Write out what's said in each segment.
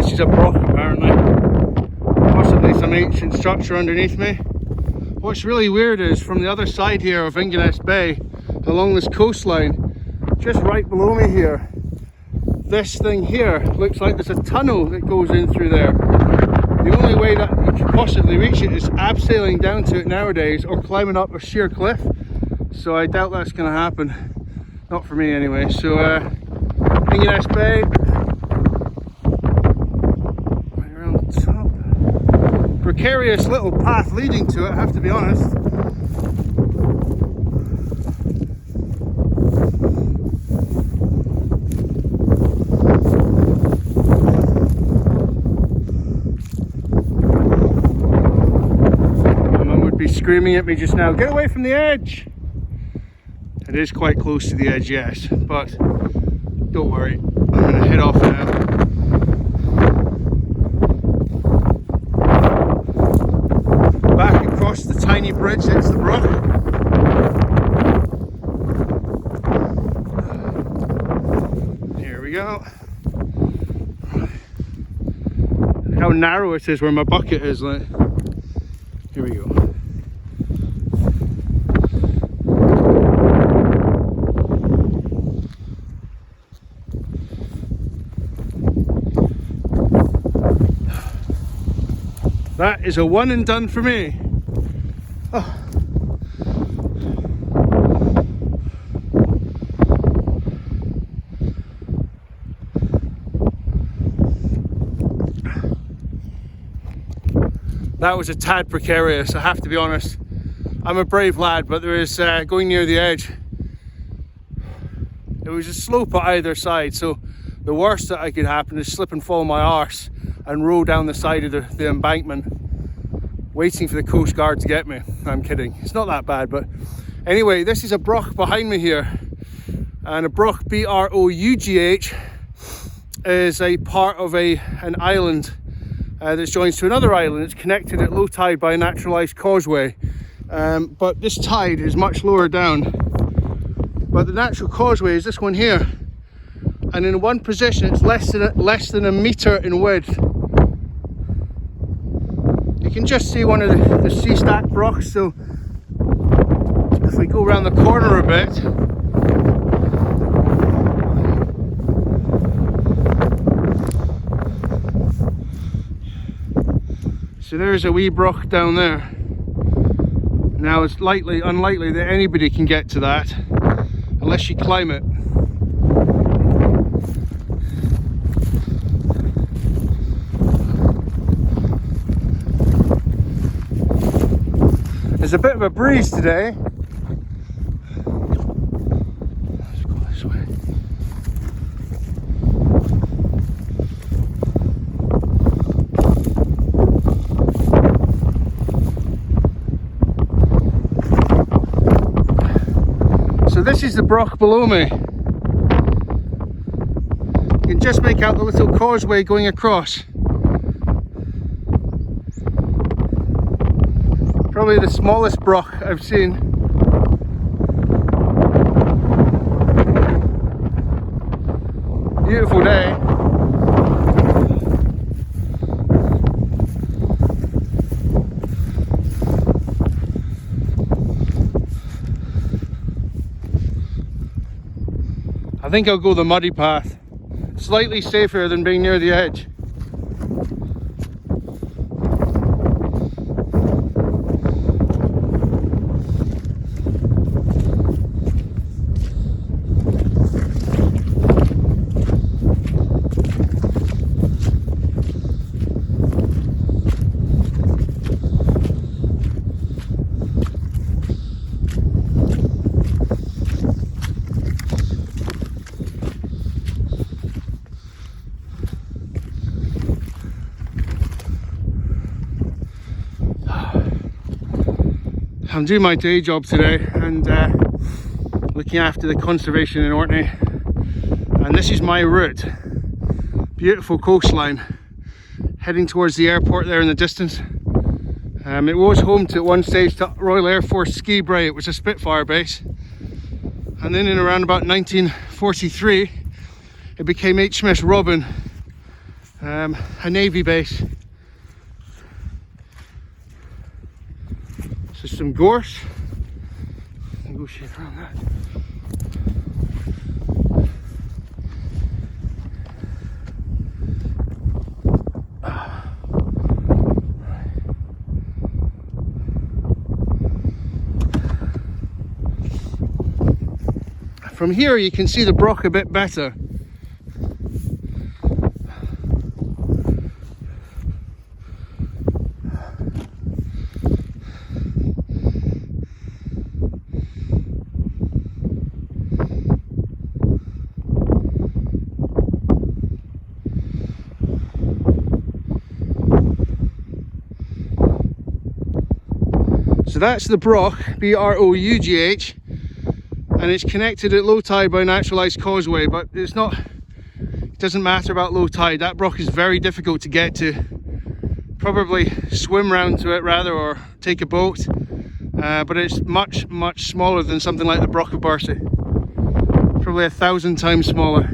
This is a Brough apparently. Possibly some ancient structure underneath me. What's really weird is from the other side here of Inganess Bay, along this coastline, just right below me here, this thing here looks like there's a tunnel that goes in through there. The only way that you could possibly reach it is abseiling down to it nowadays, or climbing up a sheer cliff. So I doubt that's going to happen. Not for me anyway. So Inganess Bay, right around the top. Precarious little path leading to it, I have to be honest. Screaming at me just now, get away from the edge. It is quite close to the edge, yes, but don't worry, I'm going to head off now. Back across the tiny bridge that's the Brough. Here we go. Look how narrow it is where my bucket is, like. Here we go. That is a one and done for me. Oh. That was a tad precarious, I have to be honest. I'm a brave lad, but there is going near the edge. It was a slope at either side, so the worst that could happen is slip and fall my arse and roll down the side of the embankment, waiting for the Coast Guard to get me. I'm kidding, it's not that bad. But anyway, this is a Brough behind me here, and a Brough, B-R-O-U-G-H, is a part of an island that joins to another island. It's connected at low tide by a naturalised causeway, but this tide is much lower down. But the natural causeway is this one here, and in one position it's less than a metre in width. You can just see one of the sea stack Broughs. So if we go around the corner a bit, so there's a wee Brough down there. Now it's unlikely that anybody can get to that unless you climb it. There's a bit of a breeze today. Let's go this way. So this is the Brough below me. You can just make out the little causeway going across. Probably the smallest Brough I've seen. Beautiful day. I think I'll go the muddy path. Slightly safer than being near the edge. I'm doing my day job today and looking after the conservation in Orkney, and this is my route. Beautiful coastline heading towards the airport there in the distance. It was home to, at one stage, to Royal Air Force Ski Brough. It was a Spitfire base, and then in around about 1943 it became HMS Robin, a navy base. So some gorse. Negotiate around that. From here you can see the Brough a bit better. So that's the Brough, B-R-O-U-G-H, and it's connected at low tide by a natural ice causeway, but it doesn't matter about low tide. That Brough is very difficult to get to. Probably swim round to it rather, or take a boat, but it's much smaller than something like the Brough of Bursey. Probably 1,000 times smaller.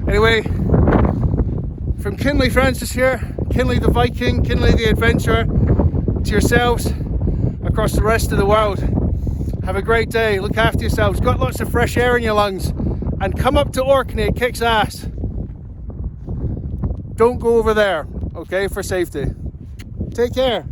Anyway, from Kinley Francis here, Kinley the Viking, Kinley the Adventurer, to yourselves across the rest of the world. Have a great day, look after yourselves, got lots of fresh air in your lungs, and come up to Orkney, it kicks ass. Don't go over there, okay, for safety. Take care.